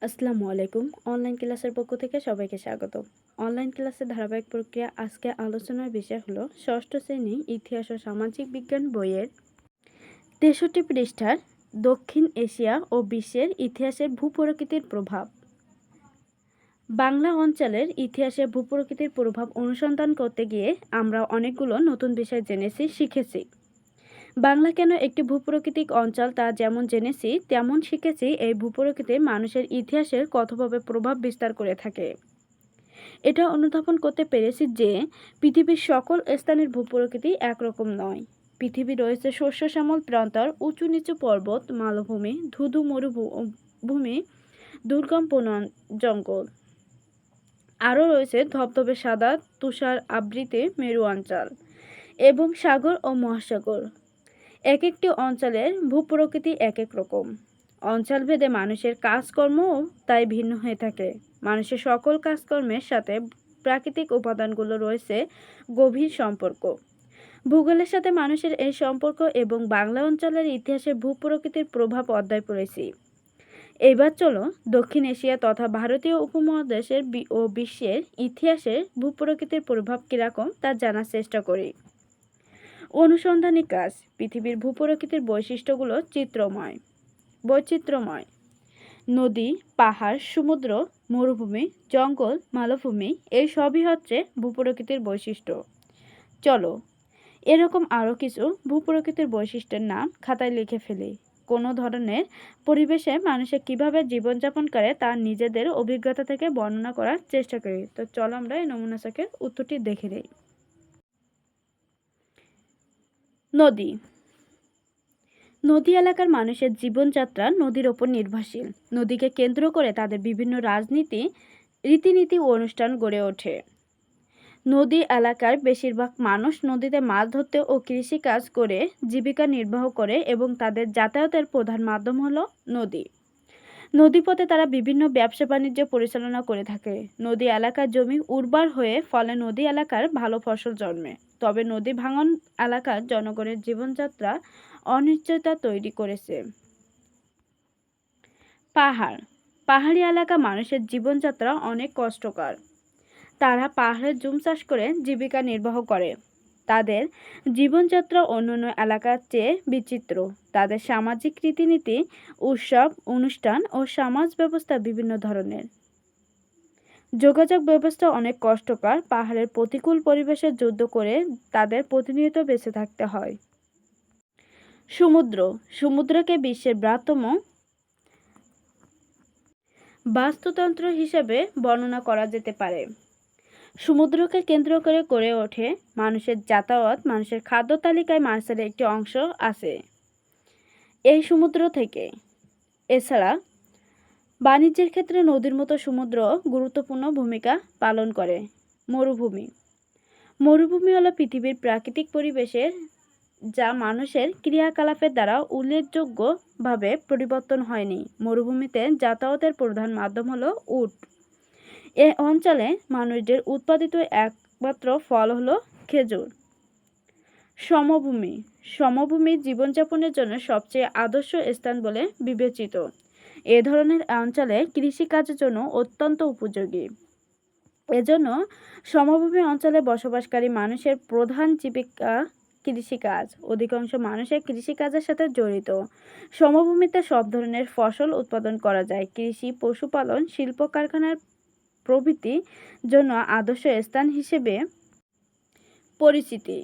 আসসালামু আলাইকুম। অনলাইন ক্লাসের পক্ষ থেকে সবাইকে স্বাগত। অনলাইন ক্লাসের ধারাবাহিক প্রক্রিয়া আজকে আলোচনার বিষয় হলো ষষ্ঠ শ্রেণী ইতিহাস ও সামাজিক বিজ্ঞান বইয়ের ৬৩ পৃষ্ঠার দক্ষিণ এশিয়া ও বিশ্বের ইতিহাসের ভূপ্রকৃতির প্রভাব। বাংলা অঞ্চলের ইতিহাসে ভূপ্রকৃতির প্রভাব অনুসন্ধান করতে গিয়ে আমরা অনেকগুলো নতুন বিষয় জেনেছি, শিখেছি। বাংলা কেন একটি ভূপ্রাকৃতিক অঞ্চল তা যেমন জেনেছি, তেমন শিখেছি এই ভূপ্রকৃতি মানুষের ইতিহাসের কতভাবে প্রভাব বিস্তার করে থাকে। এটা অনুধাবন করতে পেরেছি যে পৃথিবীর সকল স্থানের ভূপ্রকৃতি একরকম নয়। পৃথিবী রয়েছে শস্য শ্যামল প্রান্তর, উঁচু নিচু পর্বত, মালভূমি, ধুধু মরুভূমি, দুর্গম বন জঙ্গল। আরও রয়েছে ধবধবে সাদা তুষার আবৃত মেরু অঞ্চল এবং সাগর ও মহাসাগর। এক একটি অঞ্চলের ভূপ্রকৃতি এক এক রকম। অঞ্চলভেদে মানুষের কাজকর্মও তাই ভিন্ন হয়ে থাকে। মানুষের সকল কাজকর্মের সাথে প্রাকৃতিক উপাদানগুলো রয়েছে গভীর সম্পর্ক। ভূগোলের সাথে মানুষের এই সম্পর্ক এবং বাংলা অঞ্চলের ইতিহাসে ভূপ্রকৃতির প্রভাব অধ্যায় পড়েছি। এবার চলো দক্ষিণ এশিয়া তথা ভারতীয় উপমহাদেশের ও বিশ্বের ইতিহাসে ভূপ্রকৃতির প্রভাব কীরকম তা জানার চেষ্টা করি। অনুসন্ধানী কাজ। পৃথিবীর ভূপ্রকৃতির বৈশিষ্ট্যগুলো বৈচিত্র্যময়। নদী, পাহাড়, সমুদ্র, মরুভূমি, জঙ্গল, মালভূমি এই সবই হচ্ছে ভূপ্রকৃতির বৈশিষ্ট্য। চলো এরকম আরও কিছু ভূপ্রকৃতির বৈশিষ্ট্যের নাম খাতায় লিখে ফেলি। কোনো ধরনের পরিবেশে মানুষে কিভাবে জীবনযাপন করে তা নিজেদের অভিজ্ঞতা থেকে বর্ণনা করার চেষ্টা করি। তো চলো আমরা এই নমুনা ছকের উত্তরটি দেখে নিই। নদী। নদী এলাকার মানুষের জীবনযাত্রা নদীর ওপর নির্ভরশীল। নদীকে কেন্দ্র করে তাদের বিভিন্ন রীতিনীতি ও অনুষ্ঠান গড়ে ওঠে। নদী এলাকার বেশিরভাগ মানুষ নদীতে মাছ ধরতে ও কৃষিকাজ করে জীবিকা নির্বাহ করে এবং তাদের যাতায়াতের প্রধান মাধ্যম হলো নদী। নদীপথে তারা বিভিন্ন ব্যবসা বাণিজ্য পরিচালনা করে থাকে। নদী এলাকার জমি উর্বর হয়ে ফলে নদী এলাকার ভালো ফসল জন্মে। তবে নদী ভাঙন এলাকার জনগণের জীবনযাত্রা অনিশ্চয়তা তৈরি করেছে। পাহাড়ি এলাকা মানুষের জীবনযাত্রা অনেক কষ্টকর। তারা পাহাড়ে জুম চাষ করে জীবিকা নির্বাহ করে। তাদের জীবনযাত্রা অন্যান্য এলাকার চেয়ে বিচিত্র। তাদের সামাজিক রীতিনীতি, উৎসব, অনুষ্ঠান ও সমাজ ব্যবস্থা বিভিন্ন ধরনের। যোগাযোগ ব্যবস্থা অনেক কষ্টকর। পাহাড়ের প্রতিকূল পরিবেশে যুদ্ধ করে তাদের প্রতিনিয়ত বেঁচে থাকতে হয়। সমুদ্রকে বিশ্বের বৃহত্তম বাস্তুতন্ত্র হিসেবে বর্ণনা করা যেতে পারে। সমুদ্রকে কেন্দ্র করে গড়ে ওঠে মানুষের যাতায়াত, মানুষের খাদ্য তালিকায় মাছের একটি অংশ আছে এই সমুদ্র থেকে। এছাড়া বাণিজ্যের ক্ষেত্রে নদীর মতো সমুদ্র গুরুত্বপূর্ণ ভূমিকা পালন করে। মরুভূমি হলো পৃথিবীর প্রাকৃতিক পরিবেশের যা মানুষের ক্রিয়াকলাপের দ্বারা উল্লেখযোগ্যভাবে পরিবর্তন হয়নি। মরুভূমিতে যাতায়াতের প্রধান মাধ্যম হলো উট। এ অঞ্চলে মানুষদের উৎপাদিত একমাত্র ফল হলো খেজুর। সমভূমি জীবনযাপনের জন্য সবচেয়ে আদর্শ স্থান বলে বিবেচিত। এ ধরনের অঞ্চলে কৃষিকাজের জন্য অত্যন্ত উপযোগী। এজন্য সমভূমি অঞ্চলে বসবাসকারী মানুষের প্রধান জীবিকা কৃষিকাজ। অধিকাংশ মানুষের কৃষিকাজের সাথে জড়িত। সমভূমিতে সব ধরনের ফসল উৎপাদন করা যায়। কৃষি, পশুপালন, শিল্প কারখানার প্রভৃতি জন্য আদর্শ স্থান হিসেবে পরিচিতি।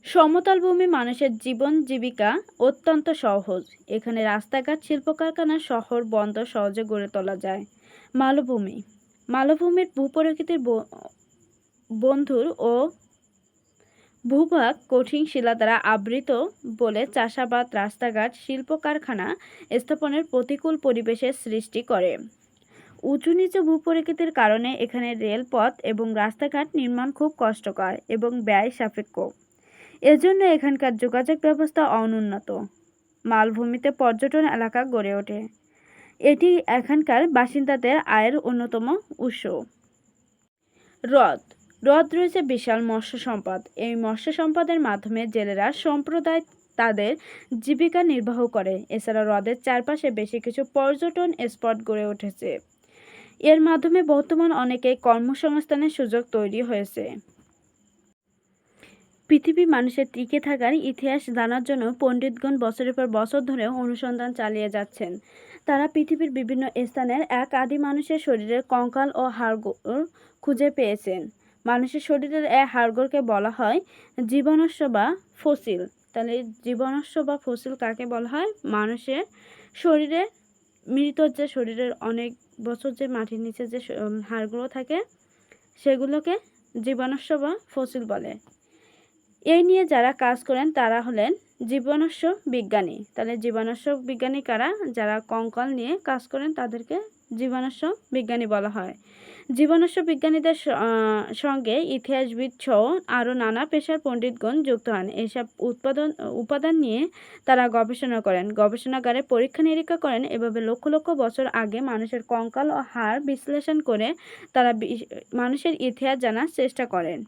সমতল ভূমি মানুষের জীবন জীবিকা অত্যন্ত সহজ। এখানে রাস্তাঘাট, শিল্প কারখানা, শহর, বন্দর সহজে গড়ে তোলা যায়। মালভূমির ভূপ্রকৃতির বন্ধুর ও ভূভাগ কঠিন শিলা দ্বারা আবৃত বলে চাষাবাদ, রাস্তাঘাট, শিল্প কারখানা স্থাপনের প্রতিকূল পরিবেশের সৃষ্টি করে। উঁচু নিচু ভূপ্রকৃতির কারণে এখানে রেলপথ এবং রাস্তাঘাট নির্মাণ খুব কষ্টকর এবং ব্যয় সাপেক্ষ। এজন্য এখানকার যোগাযোগ ব্যবস্থা অনুন্নত। মালভূমিতে পর্যটন এলাকা গড়ে ওঠে। এটি এখানকার বাসিন্দাদের আয়ের অন্যতম উৎস। হ্রদ রয়েছে বিশাল মৎস্য সম্পদ। এই মৎস্য সম্পদের মাধ্যমে জেলেরা তাদের জীবিকা নির্বাহ করে। এছাড়া হ্রদের চারপাশে বেশি কিছু পর্যটন স্পট গড়ে উঠেছে। এর মাধ্যমে বর্তমান অনেকেই কর্মসংস্থানের সুযোগ তৈরি হয়েছে। পৃথিবী মানুষের টিকে থাকার ইতিহাস জানার জন্য পণ্ডিতগণ বছরের পর বছর ধরে অনুসন্ধান চালিয়ে যাচ্ছেন। তারা পৃথিবীর বিভিন্ন স্থানের এক আদি মানুষের শরীরের কঙ্কাল ও হাড়গোড় খুঁজে পেয়েছেন। মানুষের শরীরের এই হাড়গোড়কে বলা হয় জীবাশ্ম বা ফসিল। তাহলে জীবাশ্ম বা ফসিল কাকে বলা হয়? মানুষের শরীরে মৃত যে শরীরের অনেক বছর যে মাটির নিচে যে হাড়গুলো থাকে সেগুলোকে জীবাশ্ম বা ফসিল বলে। এই নিয়ে যারা কাজ করেন তারা হলেন জীবাশ্ম বিজ্ঞানী। তাহলে জীবাশ্ম বিজ্ঞানী কারা? যারা কঙ্কাল নিয়ে কাজ করেন তাদেরকে জীবাশ্ম বিজ্ঞানী বলা হয়। জীবাশ্ম বিজ্ঞানীদের সঙ্গে ইতিহাসবিদ সহ আরও নানা পেশার পণ্ডিতগণ যুক্ত হন। এইসব উপাদান নিয়ে তারা গবেষণা করেন, গবেষণাগারে পরীক্ষা নিরীক্ষা করেন। এভাবে লক্ষ লক্ষ বছর আগে মানুষের কঙ্কাল ও হাড় বিশ্লেষণ করে তারা মানুষের ইতিহাস জানার চেষ্টা করেন।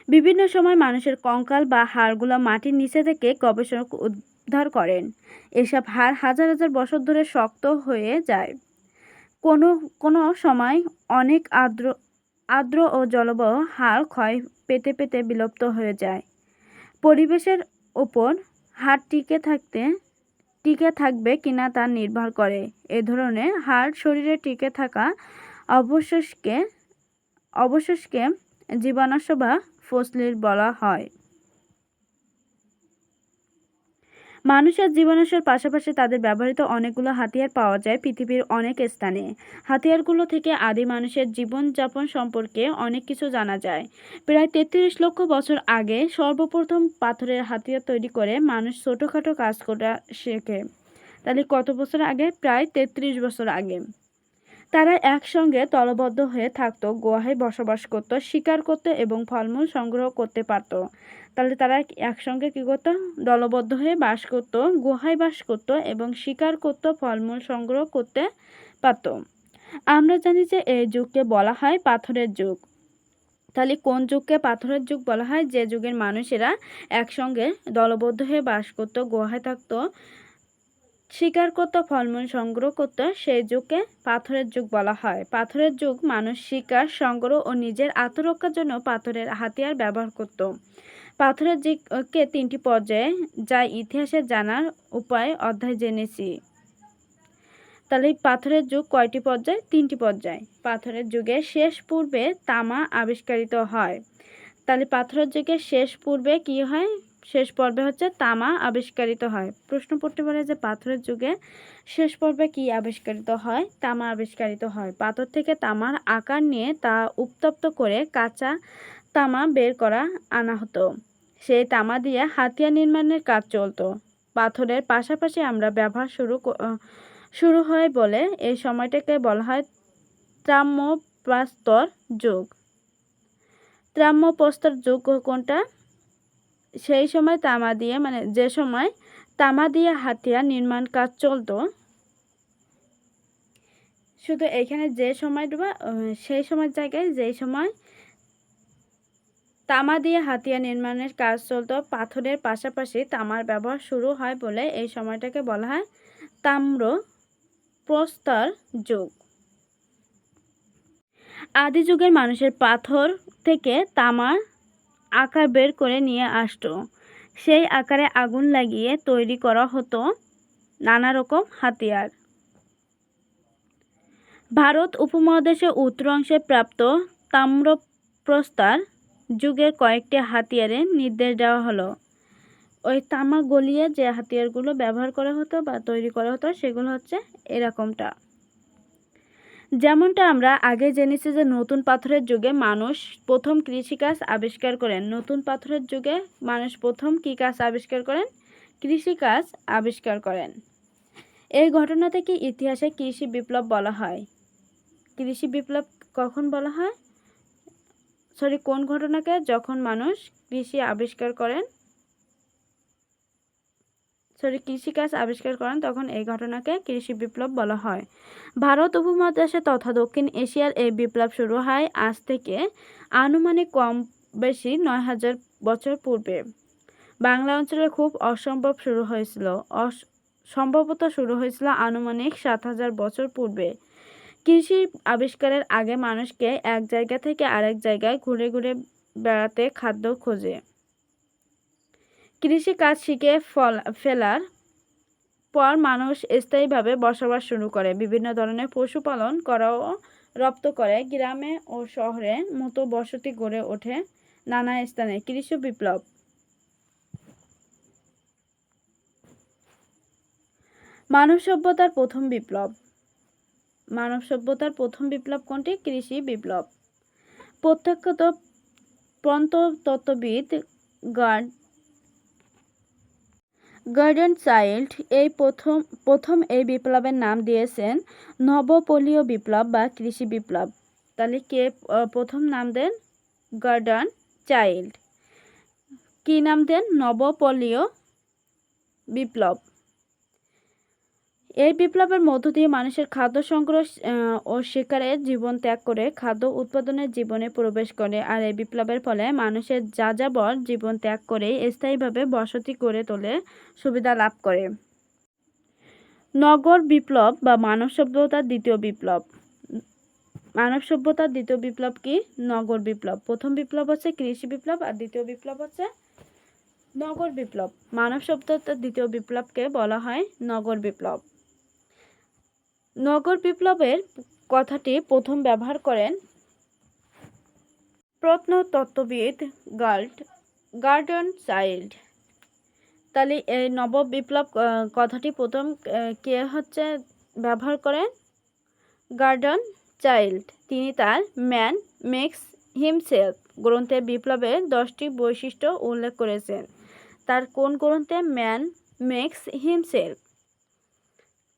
বিভিন্ন সময় মানুষের কঙ্কাল বা হাড়গুলো মাটির নিচে থেকে গবেষক উদ্ধার করেন। এসব হাড় হাজার হাজার বছর ধরে শক্ত হয়ে যায়। কোনো কোনো সময় অনেক আর্দ্র ও জলবায়ু হাড় ক্ষয় পেতে পেতে বিলুপ্ত হয়ে যায়। পরিবেশের ওপর হাড় টিকে থাকবে কিনা তা নির্ভর করে। এ ধরনের হাড় শরীরে টিকে থাকা অবশেষকে জীবাশ্ম বা ফসিল বলা হয়। মানুষের জীবাশ্মের পাশাপাশি তাদের ব্যবহৃত অনেকগুলো হাতিয়ার পাওয়া যায় পৃথিবীর অনেক স্থানে। হাতিয়ারগুলো থেকে আদি মানুষের জীবনযাপন সম্পর্কে অনেক কিছু জানা যায়। প্রায় ৩৩ লক্ষ বছর আগে সর্বপ্রথম পাথরের হাতিয়ার তৈরি করে মানুষ ছোটোখাটো কাজ করা শেখে। তাহলে কত বছর আগে? প্রায় ৩৩ বছর আগে। তারা একসঙ্গে দলবদ্ধ হয়ে থাকত, গুহায় বসবাস করত, শিকার করত এবং ফলমূল সংগ্রহ করতে পারত। তাহলে তারা একসঙ্গে কী করত? দলবদ্ধ হয়ে বাস করত, গুহায় বাস করত এবং শিকার করত, ফলমূল সংগ্রহ করতে পারত। আমরা জানি যে এই যুগকে বলা হয় পাথরের যুগ। তাহলে কোন যুগকে পাথরের যুগ বলা হয়? যে যুগের মানুষেরা একসঙ্গে দলবদ্ধ হয়ে বাস করত, গুহায় থাকত, শিকার করত, ফলমূল সংগ্রহ করত, সেই যুগকে পাথরের যুগ বলা হয়। পাথরের যুগ মানুষ শিকার, সংগ্রহ ও নিজের আত্মরক্ষার জন্য পাথরের হাতিয়ার ব্যবহার করত। পাথরের যুগকে 3টি পর্যায়ে যা ইতিহাসে জানার উপায় অধ্যায় জেনেছি। তাহলে পাথরের যুগ কয়টি পর্যায়? 3টি পর্যায়। পাথরের যুগের শেষ পূর্বে তামা আবিষ্কারিত হয়। তাহলে পাথরের যুগের শেষ পূর্বে কি হয়? শেষ পর্বে হচ্ছে তামা আবিষ্কারিত হয়। প্রশ্ন পড়তে পারে যে পাথরের যুগে শেষ পর্বে কি আবিষ্কারিত হয়? তামা আবিষ্কারিত হয়। পাথর থেকে তামার আকার নিয়ে তা উত্তপ্ত করে কাঁচা তামা বের করা আনা হতো। সেই তামা দিয়ে হাতিয়ার নির্মাণের কাজ চলত। পাথরের পাশাপাশি আমরা ব্যবহার শুরু হয় বলে এই সময়টাকে বলা হয় তাম্রপ্রস্তর যুগ। তাম্রপ্রস্তর যুগ কোনটা? সেই সময় তামা দিয়ে যে সময় তামা দিয়ে হাতিয়ার নির্মাণ কাজ চলত। শুধু এখানে যে সময় সেই সময়ের জায়গায় যেই সময় তামা দিয়ে হাতিয়ার নির্মাণের কাজ চলত, পাথরের পাশাপাশি তামার ব্যবহার শুরু হয় বলে এই সময়টাকে বলা হয় তাম্রপ্রস্তর যুগ। আদি যুগের মানুষের পাথর থেকে তামার আকার বের করে নিয়ে আসতো। সেই আকারে আগুন লাগিয়ে তৈরি করা হতো নানা রকম হাতিয়ার। ভারত উপমহাদেশের উত্তর অংশে প্রাপ্ত তাম্রপ্রস্তর যুগের কয়েকটি হাতিয়ারের নির্দেশ দেওয়া হলো। ওই তামা গলিয়ে যে হাতিয়ারগুলো ব্যবহার করা হতো বা তৈরি করা হতো সেগুলো হচ্ছে এরকমটা। যেমনটা আমরা আগে জেনেছি যে নতুন পাথরের যুগে মানুষ প্রথম কৃষিকাজ আবিষ্কার করেন। নতুন পাথরের যুগে মানুষ প্রথম কী কাজ আবিষ্কার করেন? কৃষিকাজ আবিষ্কার করেন। এই ঘটনা থেকে ইতিহাসে কৃষি বিপ্লব বলা হয়। কৃষি বিপ্লব কখন বলা হয়? কোন ঘটনাকে? যখন মানুষ কৃষিকাজ আবিষ্কার করেন তখন এই ঘটনাকে কৃষি বিপ্লব বলা হয়। ভারত উপমহাদেশে তথা দক্ষিণ এশিয়ার এই বিপ্লব শুরু হয় আজ থেকে আনুমানিক কম বেশি ৯,০০০ বছর পূর্বে। বাংলা অঞ্চলে খুব অসম্ভব শুরু হয়েছিল সম্ভবত শুরু হয়েছিল আনুমানিক ৭,০০০ বছর পূর্বে। কৃষি আবিষ্কারের আগে মানুষকে এক জায়গা থেকে আরেক জায়গায় ঘুরে ঘুরে বেড়াতে খাদ্য খোঁজে। কৃষি কাজ শিখে ফেলার পর মানুষ স্থায়ীভাবে বসবাস শুরু করে। বিভিন্ন ধরনের পশুপালন করাও রপ্ত করে। গ্রামে ও শহরের মতো বসতি গড়ে ওঠে নানা স্থানে। কৃষি বিপ্লব। মানব সভ্যতার প্রথম বিপ্লব। মানব সভ্যতার প্রথম বিপ্লব কোনটি? কৃষি বিপ্লব। প্রত্নতত্ত্ববিদ গার্ডন চাইল্ড এই প্রথম এই বিপ্লবের নাম দিয়েছেন নবপলীয় বিপ্লব বা কৃষি বিপ্লব। তাহলে কে প্রথম নাম দেন? Garden child. কি নাম দেন? নবপলীয় বিপ্লব। এই বিপ্লবের মধ্য দিয়ে মানুষের খাদ্য সংগ্রহ ও শিকারের জীবন ত্যাগ করে খাদ্য উৎপাদনের জীবনে প্রবেশ করে। আর এই বিপ্লবের ফলে মানুষের যাযাবর জীবন ত্যাগ করে স্থায়ীভাবে বসতি গড়ে তোলে, সুবিধা লাভ করে। নগর বিপ্লব বা মানব সভ্যতার দ্বিতীয় বিপ্লব। মানব সভ্যতার দ্বিতীয় বিপ্লব কি? নগর বিপ্লব। প্রথম বিপ্লব হচ্ছে কৃষি বিপ্লব আর দ্বিতীয় বিপ্লব হচ্ছে নগর বিপ্লব। মানব সভ্যতার দ্বিতীয় বিপ্লবকে বলা হয় নগর বিপ্লব। নগর বিপ্লবের কথাটি প্রথম ব্যবহার করেন প্রত্নতত্ত্ববিদ গার্ডন চাইল্ড। তাহলে এই নব বিপ্লব কথাটি প্রথম কে হচ্ছে ব্যবহার করেন? Garden child. তিনি তার ম্যান মেক্স হিমসেলফ গ্রন্থে বিপ্লবের 10টি বৈশিষ্ট্য উল্লেখ করেছেন। তার কোন গ্রন্থে? Man makes himself.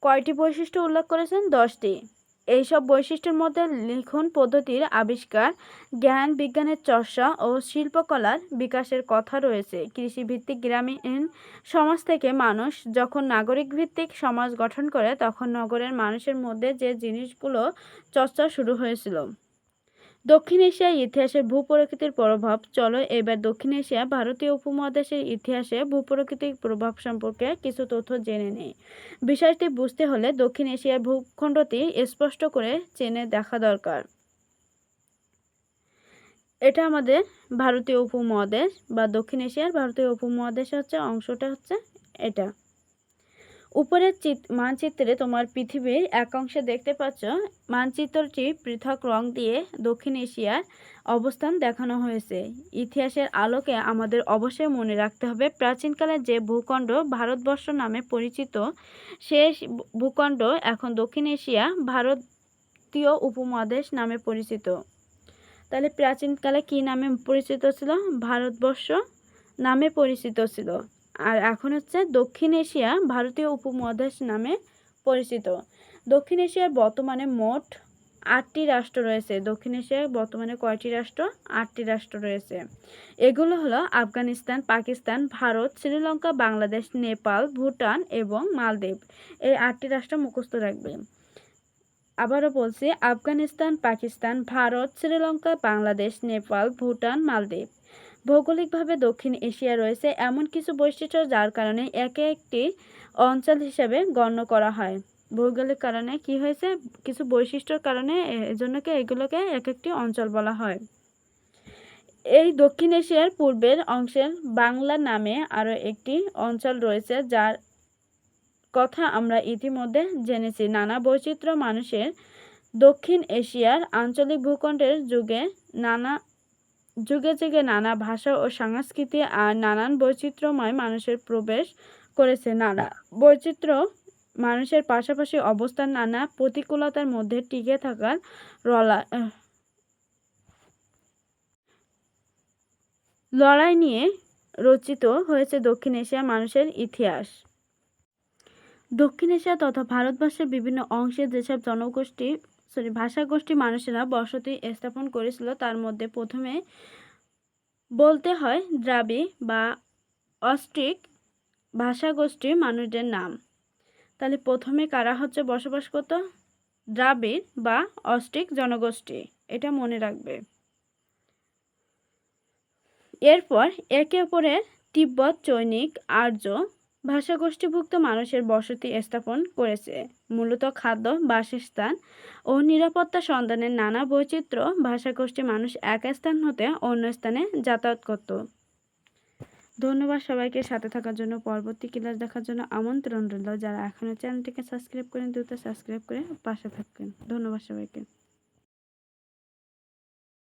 কয়টি বৈশিষ্ট্য উল্লেখ করেছেন? 10টি। এইসব বৈশিষ্ট্যের মধ্যে লিখন পদ্ধতির আবিষ্কার, জ্ঞান বিজ্ঞানের চর্চা ও শিল্পকলার বিকাশের কথা রয়েছে। কৃষিভিত্তিক গ্রামীণ সমাজ থেকে মানুষ যখন নাগরিক ভিত্তিক সমাজ গঠন করে তখন নগরের মানুষের মধ্যে যে জিনিসগুলো চর্চা শুরু হয়েছিল। দক্ষিণ এশিয়ার ইতিহাসে ভূপ্রকৃতির প্রভাব। চলো এবার দক্ষিণ এশিয়া ভারতীয় উপমহাদেশের ইতিহাসে ভূপ্রকৃতির প্রভাব সম্পর্কে কিছু তথ্য জেনে নেই। বিষয়টি বুঝতে হলে দক্ষিণ এশিয়ার ভূখণ্ডটি স্পষ্ট করে চেনে দেখা দরকার। এটা আমাদের ভারতীয় উপমহাদেশ বা দক্ষিণ এশিয়ার ভারতীয় উপমহাদেশ হচ্ছে অংশটা হচ্ছে এটা। উপরের মানচিত্রে তোমার পৃথিবীর এক অংশে দেখতে পাচ্ছ মানচিত্রটি পৃথক রং দিয়ে দক্ষিণ এশিয়ার অবস্থান দেখানো হয়েছে। ইতিহাসের আলোকে আমাদের অবশ্যই মনে রাখতে হবে প্রাচীনকালে যে ভূখণ্ড ভারতবর্ষ নামে পরিচিত সেই ভূখণ্ড এখন দক্ষিণ এশিয়া ভারতীয় উপমহাদেশ নামে পরিচিত। তাহলে প্রাচীনকালে কি নামে পরিচিত ছিল? ভারতবর্ষ নামে পরিচিত ছিল। আর এখন হচ্ছে দক্ষিণ এশিয়া ভারতীয় উপমহাদেশ নামে পরিচিত। দক্ষিণ এশিয়ার বর্তমানে মোট 8টি রাষ্ট্র রয়েছে। দক্ষিণ এশিয়ায় বর্তমানে কয়টি রাষ্ট্র? 8টি রাষ্ট্র রয়েছে। এগুলো হলো আফগানিস্তান, পাকিস্তান, ভারত, শ্রীলঙ্কা, বাংলাদেশ, নেপাল, ভুটান এবং মালদ্বীপ। এই 8টি রাষ্ট্র মুখস্থ রাখবে। আবারও বলছি, আফগানিস্তান, পাকিস্তান, ভারত, শ্রীলঙ্কা, বাংলাদেশ, নেপাল, ভুটান, মালদ্বীপ। ভৌগোলিকভাবে দক্ষিণ এশিয়া রয়েছে এমন কিছু বৈশিষ্ট্য যার কারণে একে একটি অঞ্চল হিসেবে গণ্য করা হয়। ভৌগোলিক কারণে কি হয়েছে? কিছু বৈশিষ্ট্যর কারণে এজন্যকে এগুলোকে এক একটি অঞ্চল বলা হয়। এই দক্ষিণ এশিয়ার পূর্বের অংশের বাংলা নামে আরও একটি অঞ্চল রয়েছে যার কথা আমরা ইতিমধ্যে জেনেছি। নানা বৈচিত্র্য মানুষের দক্ষিণ এশিয়ার আঞ্চলিক ভূখণ্ডের যুগে যুগে নানা ভাষা ও সংস্কৃতি আর নানান বৈচিত্র্যময় মানুষের প্রবেশ করেছে। নানা বৈচিত্র্য মানুষের পাশাপাশি অবস্থান নানা প্রতিকূলতার মধ্যে টিকে থাকার লড়াই নিয়ে রচিত হয়েছে দক্ষিণ এশিয়া মানুষের ইতিহাস। দক্ষিণ এশিয়া তথা ভারতবর্ষের বিভিন্ন অংশে যেসব ভাষাগোষ্ঠী মানুষেরা বসতি স্থাপন করেছিল তার মধ্যে প্রথমে বলতে হয় দ্রাবিড় বা অস্ট্রিক ভাষাগোষ্ঠীর মানুষদের নাম। তাহলে প্রথমে কারা হচ্ছে বসবাস করত? দ্রাবিড় বা অস্ট্রিক জনগোষ্ঠী। এটা মনে রাখবে। এরপর একে অপরের তিব্বত চৈনিক আর্য ভাষাগোষ্ঠীভুক্ত মানুষের বসতি স্থাপন করেছে। মূলত খাদ্য, বাসস্থান ও নিরাপত্তা সন্ধানের নানা বৈচিত্র্য ভাষাগোষ্ঠী মানুষ এক স্থান হতে অন্য স্থানে যাতায়াত করত। ধন্যবাদ সবাইকে সাথে থাকার জন্য। পরবর্তী ক্লাস দেখার জন্য আমন্ত্রণ রইল। যারা এখনও চ্যানেলটিকে সাবস্ক্রাইব করেন দ্রুত সাবস্ক্রাইব করে পাশে থাকবেন। ধন্যবাদ সবাইকে।